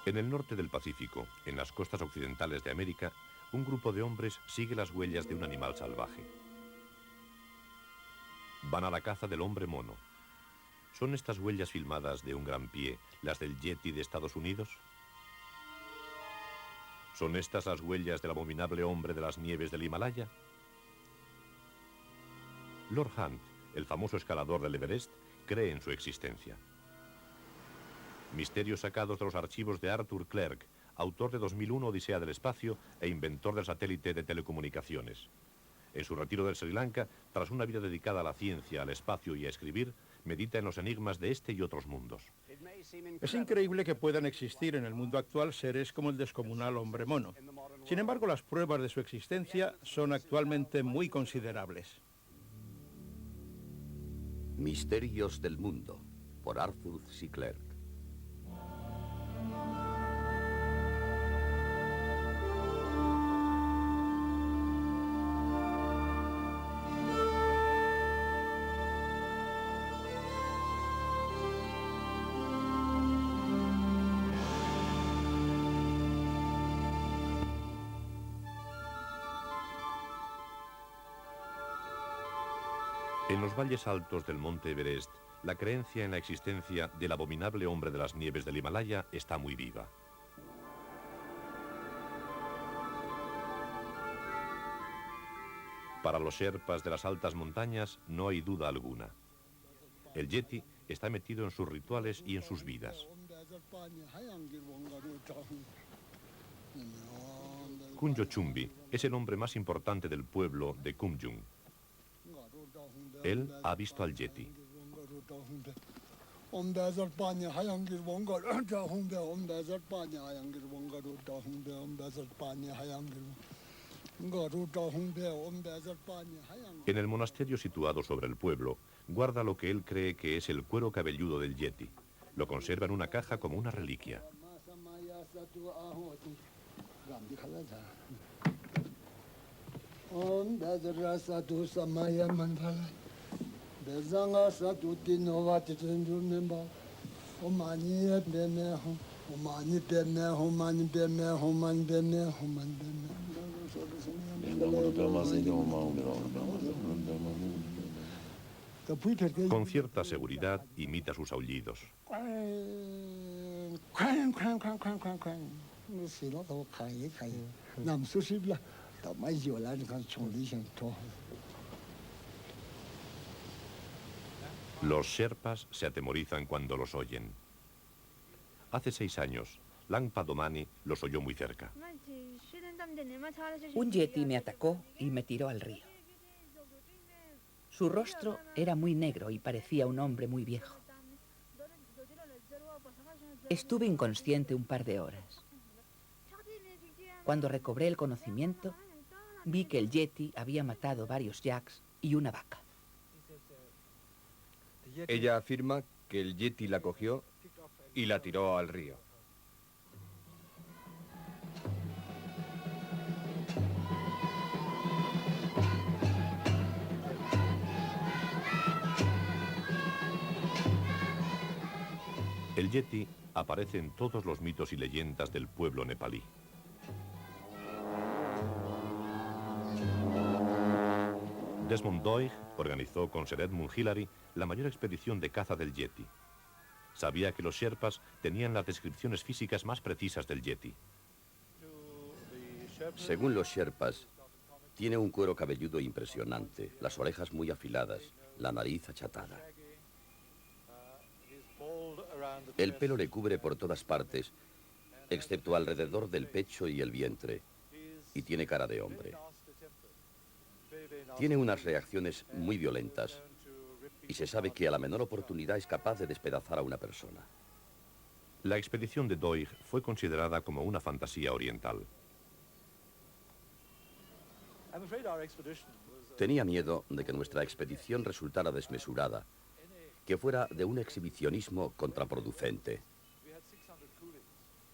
En el norte del Pacífico, en las costas occidentales de América, un grupo de hombres sigue las huellas de un animal salvaje. Van a la caza del hombre mono. ¿Son estas huellas filmadas de un gran pie las del Yeti de Estados Unidos? ¿Son estas las huellas del abominable hombre de las nieves del Himalaya? Lord Hunt, el famoso escalador del Everest, cree en su existencia. Misterios sacados de los archivos de Arthur Clarke, autor de 2001 Odisea del Espacio e inventor del satélite de telecomunicaciones. En su retiro del Sri Lanka, tras una vida dedicada a la ciencia, al espacio y a escribir, medita en los enigmas de este y otros mundos. Es increíble que puedan existir en el mundo actual seres como el descomunal hombre mono. Sin embargo, las pruebas de su existencia son actualmente muy considerables. Misterios del mundo, por Arthur C. Clarke. En los valles altos del monte Everest, la creencia en la existencia del abominable hombre de las nieves del Himalaya está muy viva. Para los sherpas de las altas montañas no hay duda alguna. El Yeti está metido en sus rituales y en sus vidas. Kunjo Chumbi es el hombre más importante del pueblo de Kumjung. Él ha visto al Yeti. En el monasterio situado sobre el pueblo, guarda lo que él cree que es el cuero cabelludo del Yeti. Lo conserva en una caja como una reliquia. Con cierta seguridad imita sus aullidos. Los sherpas se atemorizan cuando los oyen. Hace 6 años, Langpa Domani los oyó muy cerca. Un yeti me atacó y me tiró al río. Su rostro era muy negro y parecía un hombre muy viejo. Estuve inconsciente un par de horas. Cuando recobré el conocimiento, vi que el yeti había matado varios yaks y una vaca. Ella afirma que el yeti la cogió y la tiró al río. El Yeti aparece en todos los mitos y leyendas del pueblo nepalí. Desmond Doig organizó con Sir Edmund Hillary la mayor expedición de caza del Yeti. Sabía que los sherpas tenían las descripciones físicas más precisas del Yeti. Según los sherpas, tiene un cuero cabelludo impresionante, las orejas muy afiladas, la nariz achatada. El pelo le cubre por todas partes, excepto alrededor del pecho y el vientre, y tiene cara de hombre. Tiene unas reacciones muy violentas, y se sabe que a la menor oportunidad es capaz de despedazar a una persona. La expedición de Doig fue considerada como una fantasía oriental. Tenía miedo de que nuestra expedición resultara desmesurada, que fuera de un exhibicionismo contraproducente.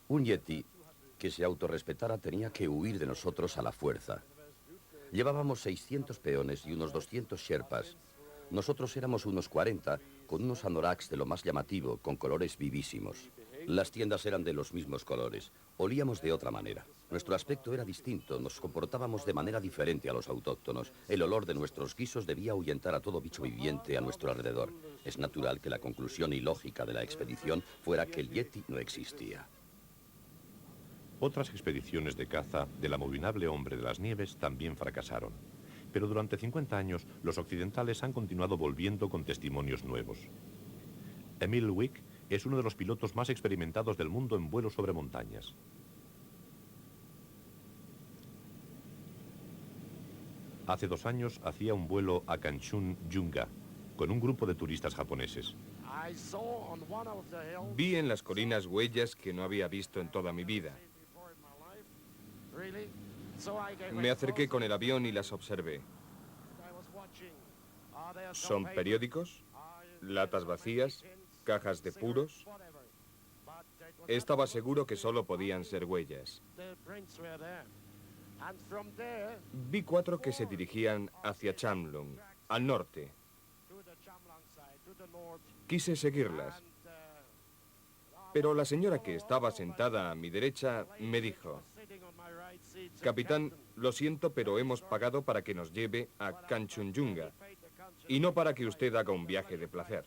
Un yeti que se autorrespetara tenía que huir de nosotros a la fuerza. Llevábamos 600 peones y unos 200 sherpas. Nosotros éramos unos 40, con unos anoraks de lo más llamativo, con colores vivísimos. Las tiendas eran de los mismos colores. Olíamos de otra manera. Nuestro aspecto era distinto. Nos comportábamos de manera diferente a los autóctonos. El olor de nuestros guisos debía ahuyentar a todo bicho viviente a nuestro alrededor. Es natural que la conclusión ilógica de la expedición fuera que el Yeti no existía. Otras expediciones de caza del abominable hombre de las nieves también fracasaron. Pero durante 50 años, los occidentales han continuado volviendo con testimonios nuevos. Emil Wick es uno de los pilotos más experimentados del mundo en vuelo sobre montañas. Hace 2 años hacía un vuelo a Kanchenjunga con un grupo de turistas japoneses. Vi en las colinas huellas que no había visto en toda mi vida. Me acerqué con el avión y las observé. ¿Son periódicos? ¿Latas vacías? ¿Cajas de puros? Estaba seguro que solo podían ser huellas. Vi 4 que se dirigían hacia Chamlung, al norte. Quise seguirlas. Pero la señora que estaba sentada a mi derecha me dijo: «Capitán, lo siento, pero hemos pagado para que nos lleve a Kanchenjunga y no para que usted haga un viaje de placer».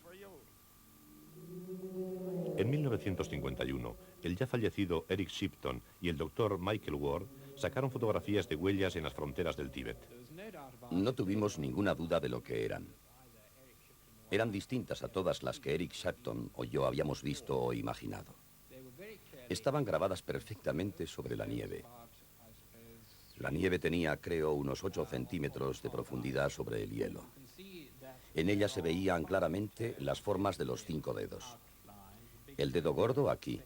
En 1951, el ya fallecido Eric Shipton y el doctor Michael Ward sacaron fotografías de huellas en las fronteras del Tíbet. No tuvimos ninguna duda de lo que eran. Eran distintas a todas las que Eric Shipton o yo habíamos visto o imaginado. Estaban grabadas perfectamente sobre la nieve. La nieve tenía, creo, unos 8 centímetros de profundidad sobre el hielo. En ella se veían claramente las formas de los 5 dedos. El dedo gordo aquí,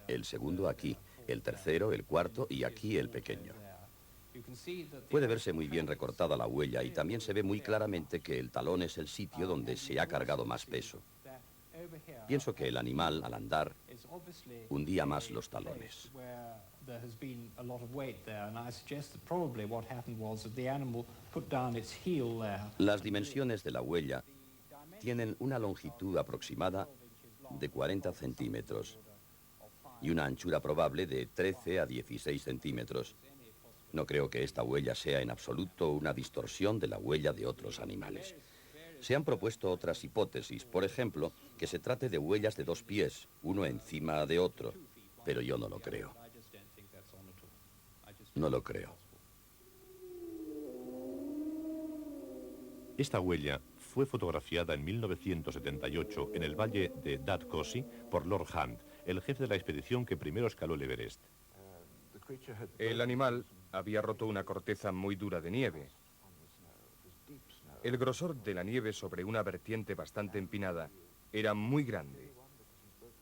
el segundo aquí, el tercero, el cuarto y aquí el pequeño. Puede verse muy bien recortada la huella y también se ve muy claramente que el talón es el sitio donde se ha cargado más peso. Pienso que el animal, al andar, hundía más los talones. Las dimensiones de la huella tienen una longitud aproximada de 40 centímetros y una anchura probable de 13 a 16 centímetros. No creo que esta huella sea en absoluto una distorsión de la huella de otros animales. Se han propuesto otras hipótesis, por ejemplo, que se trate de huellas de 2 pies, uno encima de otro, pero yo no lo creo. No lo creo. Esta huella fue fotografiada en 1978 en el valle de Datt-Kossi por Lord Hunt, el jefe de la expedición que primero escaló el Everest. El animal había roto una corteza muy dura de nieve. El grosor de la nieve sobre una vertiente bastante empinada era muy grande.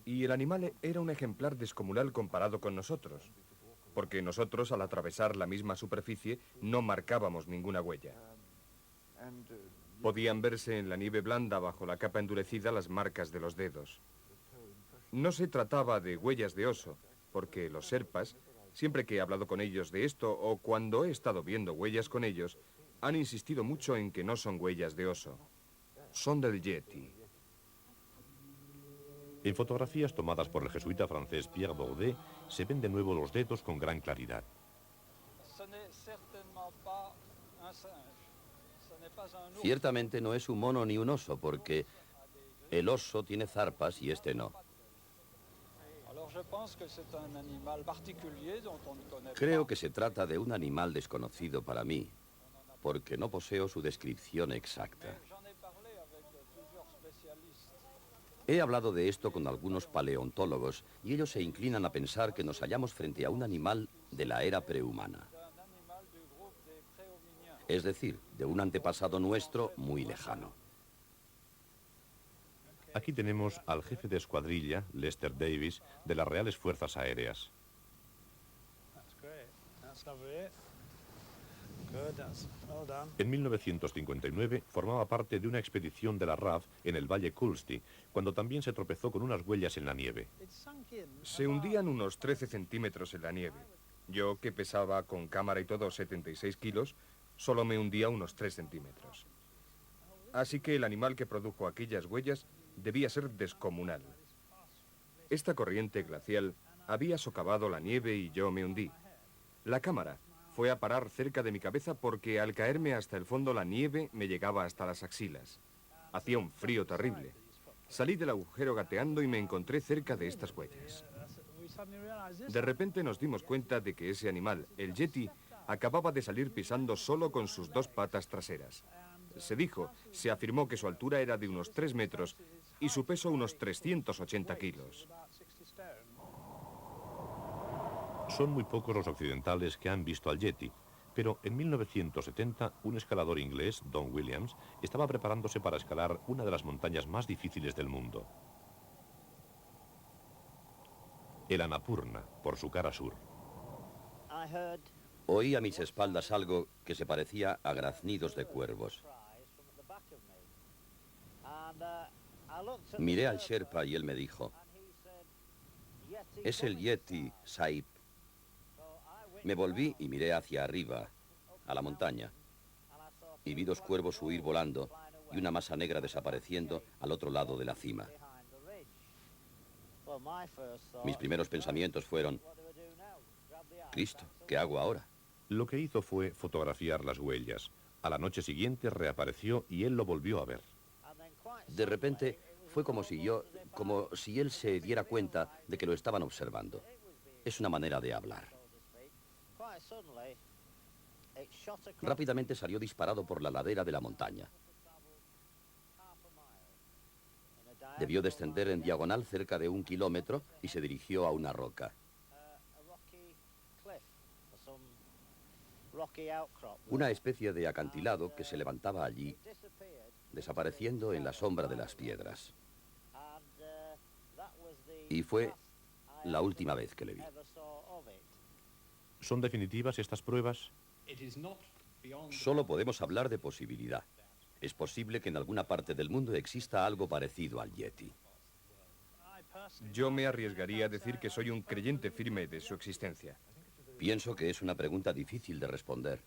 Y el animal era un ejemplar descomunal comparado con nosotros, porque nosotros, al atravesar la misma superficie, no marcábamos ninguna huella. Podían verse en la nieve blanda bajo la capa endurecida las marcas de los dedos. No se trataba de huellas de oso, porque los Sherpas, siempre que he hablado con ellos de esto o cuando he estado viendo huellas con ellos, han insistido mucho en que no son huellas de oso. Son del Yeti. En fotografías tomadas por el jesuita francés Pierre Baudet se ven de nuevo los dedos con gran claridad. Ciertamente no es un mono ni un oso, porque el oso tiene zarpas y este no. Creo que se trata de un animal desconocido para mí, porque no poseo su descripción exacta. He hablado de esto con algunos paleontólogos y ellos se inclinan a pensar que nos hallamos frente a un animal de la era prehumana. Es decir, de un antepasado nuestro muy lejano. Aquí tenemos al jefe de escuadrilla, Lester Davis, de las Reales Fuerzas Aéreas. En 1959 formaba parte de una expedición de la RAF en el Valle Kulsti, cuando también se tropezó con unas huellas en la nieve. Se hundían unos 13 centímetros en la nieve. Yo, que pesaba con cámara y todo 76 kilos, solo me hundía unos 3 centímetros. Así que el animal que produjo aquellas huellas debía ser descomunal. Esta corriente glacial había socavado la nieve y yo me hundí. La cámara fue a parar cerca de mi cabeza porque al caerme hasta el fondo la nieve me llegaba hasta las axilas. Hacía un frío terrible. Salí del agujero gateando y me encontré cerca de estas huellas. De repente nos dimos cuenta de que ese animal, el yeti, acababa de salir pisando solo con sus 2 patas traseras. Se afirmó que su altura era de unos 3 metros y su peso unos 380 kilos. Son muy pocos los occidentales que han visto al Yeti, pero en 1970 un escalador inglés, Don Williams, estaba preparándose para escalar una de las montañas más difíciles del mundo. El Annapurna, por su cara sur. Oí a mis espaldas algo que se parecía a graznidos de cuervos. Miré al Sherpa y él me dijo, «Es el Yeti, Sahib». Me volví y miré hacia arriba, a la montaña, y vi 2 cuervos huir volando y una masa negra desapareciendo al otro lado de la cima. Mis primeros pensamientos fueron, «Cristo, ¿qué hago ahora?». Lo que hizo fue fotografiar las huellas. A la noche siguiente reapareció y él lo volvió a ver. De repente fue como si él se diera cuenta de que lo estaban observando. Es una manera de hablar. Rápidamente salió disparado por la ladera de la montaña. Debió descender en diagonal cerca de 1 kilómetro y se dirigió a una roca. Una especie de acantilado que se levantaba allí, desapareciendo en la sombra de las piedras. Y fue la última vez que le vi. ¿Son definitivas estas pruebas? Solo podemos hablar de posibilidad. Es posible que en alguna parte del mundo exista algo parecido al Yeti. Yo me arriesgaría a decir que soy un creyente firme de su existencia. Pienso que es una pregunta difícil de responder.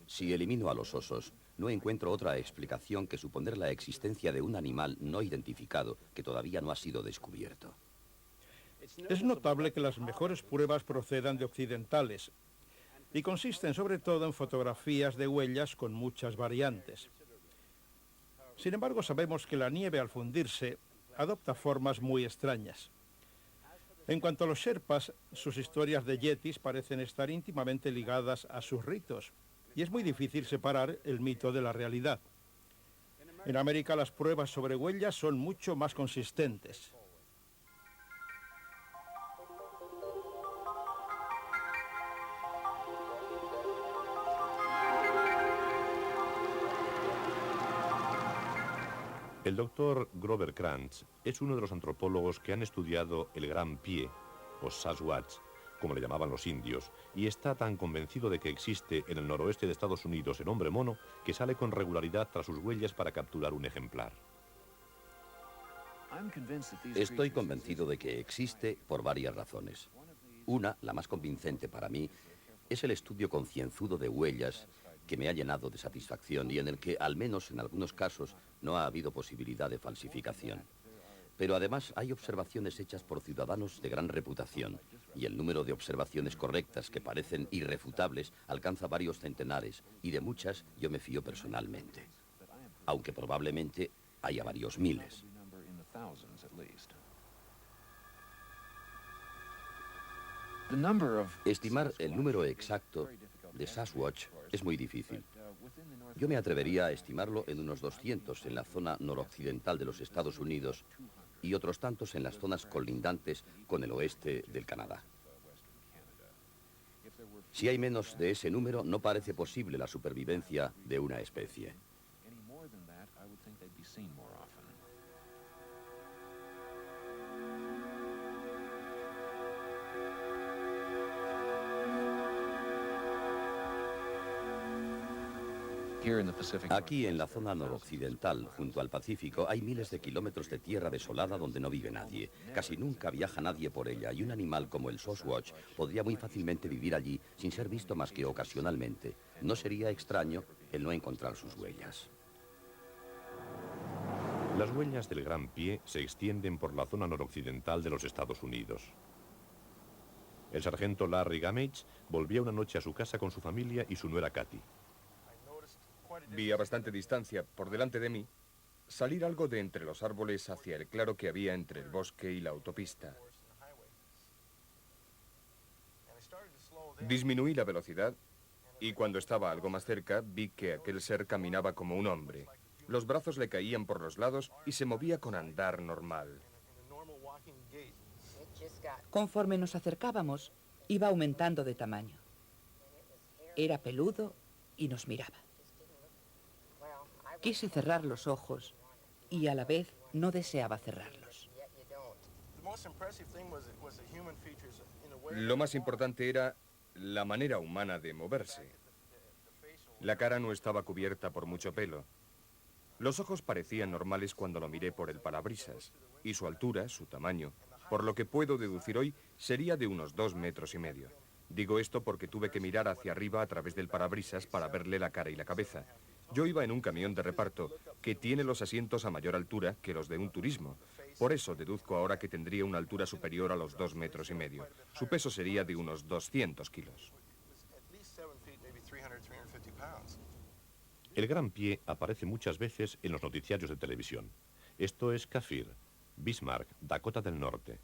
Si elimino a los osos, no encuentro otra explicación que suponer la existencia de un animal no identificado que todavía no ha sido descubierto. Es notable que las mejores pruebas procedan de occidentales y consisten sobre todo en fotografías de huellas con muchas variantes. Sin embargo, sabemos que la nieve al fundirse adopta formas muy extrañas. En cuanto a los Sherpas, sus historias de yetis parecen estar íntimamente ligadas a sus ritos, y es muy difícil separar el mito de la realidad. En América las pruebas sobre huellas son mucho más consistentes. El doctor Grover Krantz es uno de los antropólogos que han estudiado el gran pie, o Sasquatch, como le llamaban los indios, y está tan convencido de que existe en el noroeste de Estados Unidos el hombre mono que sale con regularidad tras sus huellas para capturar un ejemplar. Estoy convencido de que existe por varias razones. Una, la más convincente para mí, es el estudio concienzudo de huellas que me ha llenado de satisfacción y en el que, al menos en algunos casos, no ha habido posibilidad de falsificación. Pero además hay observaciones hechas por ciudadanos de gran reputación y el número de observaciones correctas que parecen irrefutables alcanza varios centenares y de muchas yo me fío personalmente, aunque probablemente haya varios miles. Estimar el número exacto de Sasquatch es muy difícil. Yo me atrevería a estimarlo en unos 200 en la zona noroccidental de los Estados Unidos y otros tantos en las zonas colindantes con el oeste del Canadá. Si hay menos de ese número, no parece posible la supervivencia de una especie. Aquí, en la zona noroccidental, junto al Pacífico, hay miles de kilómetros de tierra desolada donde no vive nadie. Casi nunca viaja nadie por ella, y un animal como el Sasquatch podría muy fácilmente vivir allí sin ser visto más que ocasionalmente. No sería extraño el no encontrar sus huellas. Las huellas del Gran Pie se extienden por la zona noroccidental de los Estados Unidos. El sargento Larry Gamage volvía una noche a su casa con su familia y su nuera Kathy. Vi a bastante distancia, por delante de mí, salir algo de entre los árboles hacia el claro que había entre el bosque y la autopista. Disminuí la velocidad y cuando estaba algo más cerca vi que aquel ser caminaba como un hombre. Los brazos le caían por los lados y se movía con andar normal. Conforme nos acercábamos, iba aumentando de tamaño. Era peludo y nos miraba. Quise cerrar los ojos y a la vez no deseaba cerrarlos. Lo más importante era la manera humana de moverse. La cara no estaba cubierta por mucho pelo. Los ojos parecían normales cuando lo miré por el parabrisas, y su altura, su tamaño, por lo que puedo deducir hoy, sería de unos 2,5 metros. Digo esto porque tuve que mirar hacia arriba a través del parabrisas para verle la cara y la cabeza. Yo iba en un camión de reparto que tiene los asientos a mayor altura que los de un turismo. Por eso deduzco ahora que tendría una altura superior a los 2,5 metros. Su peso sería de unos 200 kilos. El Gran Pie aparece muchas veces en los noticiarios de televisión. Esto es Kafir, Bismarck, Dakota del Norte.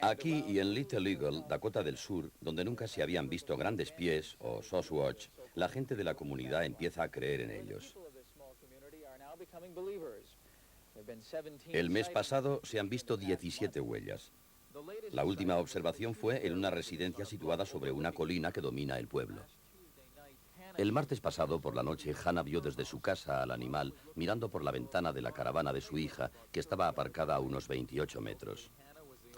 Aquí y en Little Eagle, Dakota del Sur, donde nunca se habían visto grandes pies o Sasquatch, la gente de la comunidad empieza a creer en ellos. El mes pasado se han visto 17 huellas. La última observación fue en una residencia situada sobre una colina que domina el pueblo. El martes pasado por la noche, Hannah vio desde su casa al animal mirando por la ventana de la caravana de su hija, que estaba aparcada a unos 28 metros.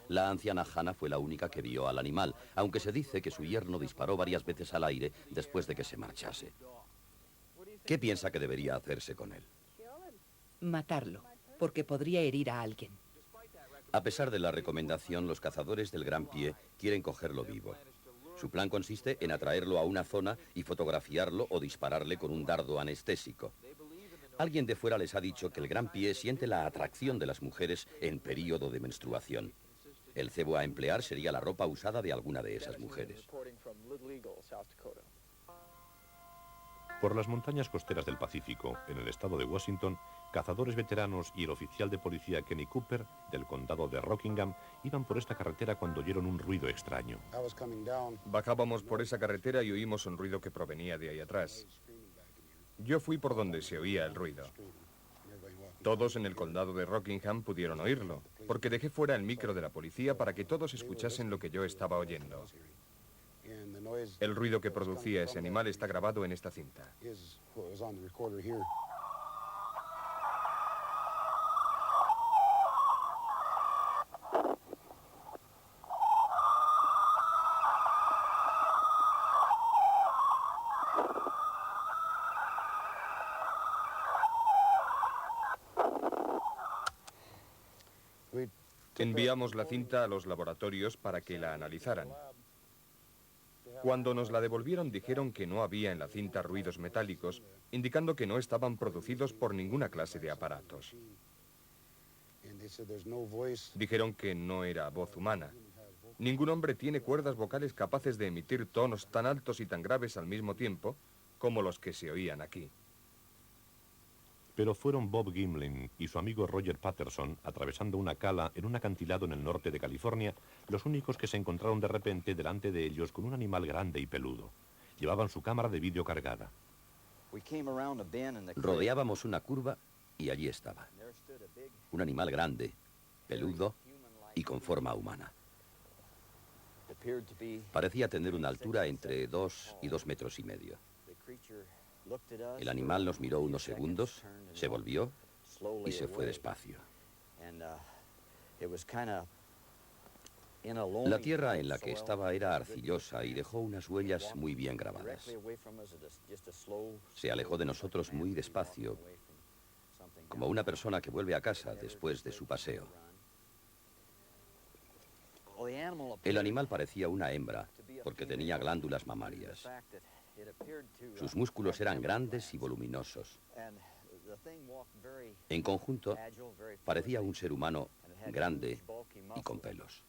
La anciana Hannah fue la única que vio al animal, aunque se dice que su yerno disparó varias veces al aire después de que se marchase. ¿Qué piensa que debería hacerse con él? Matarlo, porque podría herir a alguien. A pesar de la recomendación, los cazadores del Gran Pie quieren cogerlo vivo. Su plan consiste en atraerlo a una zona y fotografiarlo o dispararle con un dardo anestésico. Alguien de fuera les ha dicho que el Gran Pie siente la atracción de las mujeres en período de menstruación. El cebo a emplear sería la ropa usada de alguna de esas mujeres. Por las montañas costeras del Pacífico, en el estado de Washington, cazadores veteranos y el oficial de policía Kenny Cooper, del condado de Rockingham, iban por esta carretera cuando oyeron un ruido extraño. Bajábamos por esa carretera y oímos un ruido que provenía de ahí atrás. Yo fui por donde se oía el ruido. Todos en el condado de Rockingham pudieron oírlo, porque dejé fuera el micro de la policía para que todos escuchasen lo que yo estaba oyendo. El ruido que producía ese animal está grabado en esta cinta. Enviamos la cinta a los laboratorios para que la analizaran. Cuando nos la devolvieron dijeron que no había en la cinta ruidos metálicos, indicando que no estaban producidos por ninguna clase de aparatos. Dijeron que no era voz humana. Ningún hombre tiene cuerdas vocales capaces de emitir tonos tan altos y tan graves al mismo tiempo como los que se oían aquí. Pero fueron Bob Gimlin y su amigo Roger Patterson, atravesando una cala en un acantilado en el norte de California, los únicos que se encontraron de repente delante de ellos con un animal grande y peludo. Llevaban su cámara de vídeo cargada. Rodeábamos una curva y allí estaba. Un animal grande, peludo y con forma humana. Parecía tener una altura entre 2 y 2,5 metros. El animal nos miró unos segundos, se volvió y se fue despacio. La tierra en la que estaba era arcillosa y dejó unas huellas muy bien grabadas. Se alejó de nosotros muy despacio, como una persona que vuelve a casa después de su paseo. El animal parecía una hembra, porque tenía glándulas mamarias. Sus músculos eran grandes y voluminosos. En conjunto, parecía un ser humano grande y con pelos.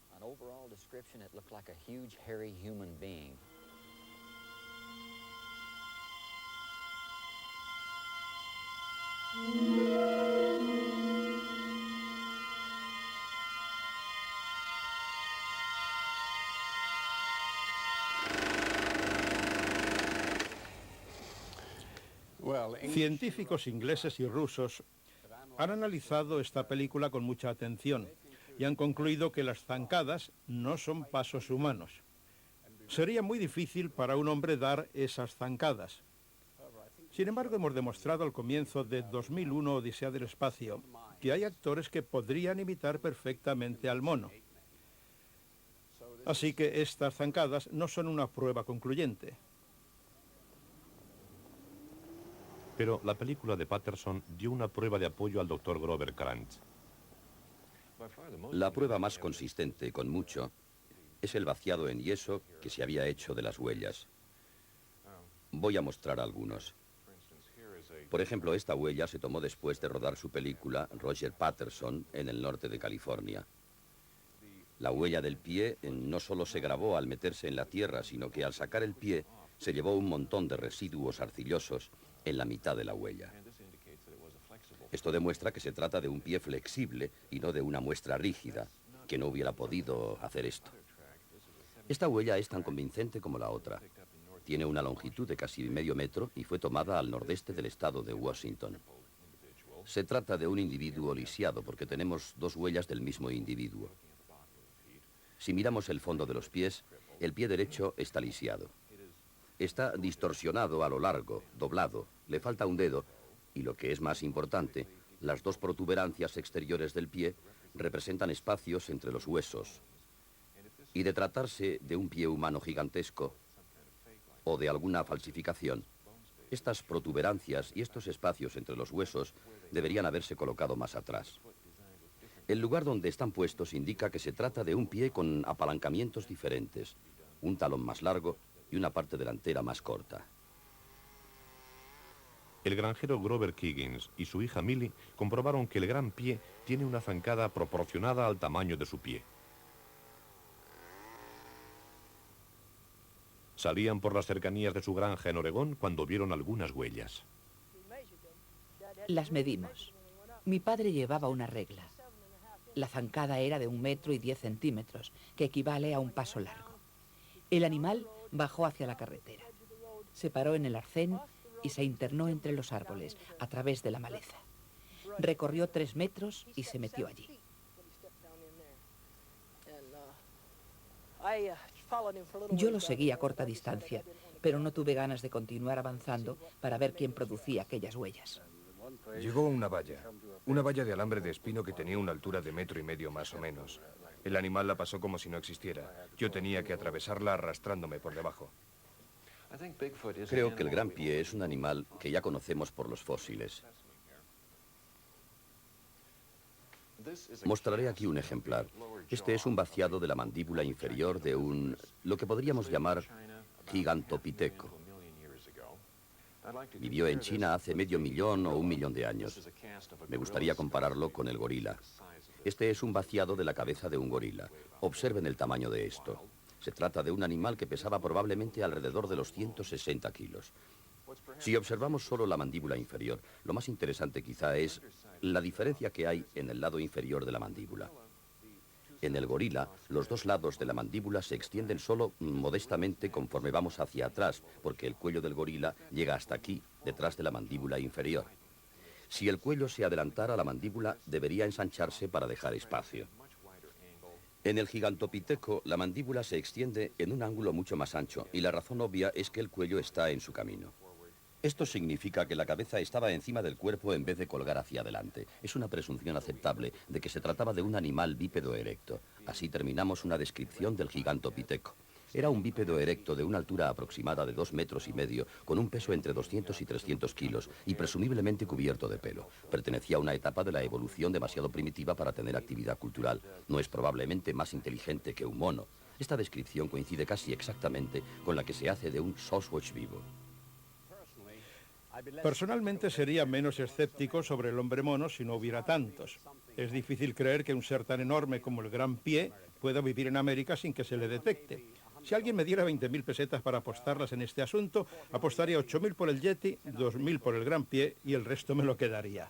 Científicos ingleses y rusos han analizado esta película con mucha atención y han concluido que las zancadas no son pasos humanos. Sería muy difícil para un hombre dar esas zancadas. Sin embargo, hemos demostrado al comienzo de 2001 Odisea del Espacio que hay actores que podrían imitar perfectamente al mono. Así que estas zancadas no son una prueba concluyente. Pero la película de Patterson dio una prueba de apoyo al Dr. Grover Krantz. La prueba más consistente, con mucho, es el vaciado en yeso que se había hecho de las huellas. Voy a mostrar algunos. Por ejemplo, esta huella se tomó después de rodar su película Roger Patterson en el norte de California. La huella del pie no solo se grabó al meterse en la tierra, sino que al sacar el pie se llevó un montón de residuos arcillosos en la mitad de la huella. Esto demuestra que se trata de un pie flexible y no de una muestra rígida, que no hubiera podido hacer esto. Esta huella es tan convincente como la otra. Tiene una longitud de casi medio metro y fue tomada al nordeste del estado de Washington. Se trata de un individuo lisiado porque tenemos dos huellas del mismo individuo. Si miramos el fondo de los pies, el pie derecho está lisiado. Está distorsionado a lo largo, doblado, le falta un dedo y, lo que es más importante, las dos protuberancias exteriores del pie representan espacios entre los huesos. Y de tratarse de un pie humano gigantesco o de alguna falsificación, estas protuberancias y estos espacios entre los huesos deberían haberse colocado más atrás. El lugar donde están puestos indica que se trata de un pie con apalancamientos diferentes, un talón más largo y una parte delantera más corta. El granjero Grover Kiggins y su hija Millie comprobaron que el gran pie tiene una zancada proporcionada al tamaño de su pie. Salían por las cercanías de su granja en Oregón cuando vieron algunas huellas. Las medimos. Mi padre llevaba una regla. La zancada era de 1,10 m, que equivale a un paso largo. El animal bajó hacia la carretera. Se paró en el arcén y se internó entre los árboles, a través de la maleza. Recorrió 3 metros y se metió allí. Yo lo seguí a corta distancia, pero no tuve ganas de continuar avanzando para ver quién producía aquellas huellas. Llegó una valla de alambre de espino que tenía una altura de 1,5 metros más o menos. El animal la pasó como si no existiera. Yo tenía que atravesarla arrastrándome por debajo. Creo que el gran pie es un animal que ya conocemos por los fósiles. Mostraré aquí un ejemplar. Este es un vaciado de la mandíbula inferior de lo que podríamos llamar gigantopiteco. Vivió en China hace 500.000 o 1 millón de años. Me gustaría compararlo con el gorila. Este es un vaciado de la cabeza de un gorila. Observen el tamaño de esto. Se trata de un animal que pesaba probablemente alrededor de los 160 kilos. Si observamos solo la mandíbula inferior, lo más interesante quizá es la diferencia que hay en el lado inferior de la mandíbula. En el gorila, los dos lados de la mandíbula se extienden solo modestamente conforme vamos hacia atrás, porque el cuello del gorila llega hasta aquí, detrás de la mandíbula inferior. Si el cuello se adelantara, la mandíbula debería ensancharse para dejar espacio. En el gigantopiteco, la mandíbula se extiende en un ángulo mucho más ancho, y la razón obvia es que el cuello está en su camino. Esto significa que la cabeza estaba encima del cuerpo en vez de colgar hacia adelante. Es una presunción aceptable de que se trataba de un animal bípedo erecto. Así terminamos una descripción del gigantopiteco. Era un bípedo erecto de una altura aproximada de 2,5 metros, con un peso entre 200 y 300 kilos y presumiblemente cubierto de pelo. Pertenecía a una etapa de la evolución demasiado primitiva para tener actividad cultural. No es probablemente más inteligente que un mono. Esta descripción coincide casi exactamente con la que se hace de un sasquatch vivo. Personalmente sería menos escéptico sobre el hombre mono si no hubiera tantos. Es difícil creer que un ser tan enorme como el Gran Pie pueda vivir en América sin que se le detecte. Si alguien me diera 20.000 pesetas para apostarlas en este asunto, apostaría 8.000 por el Yeti, 2.000 por el Gran Pie y el resto me lo quedaría.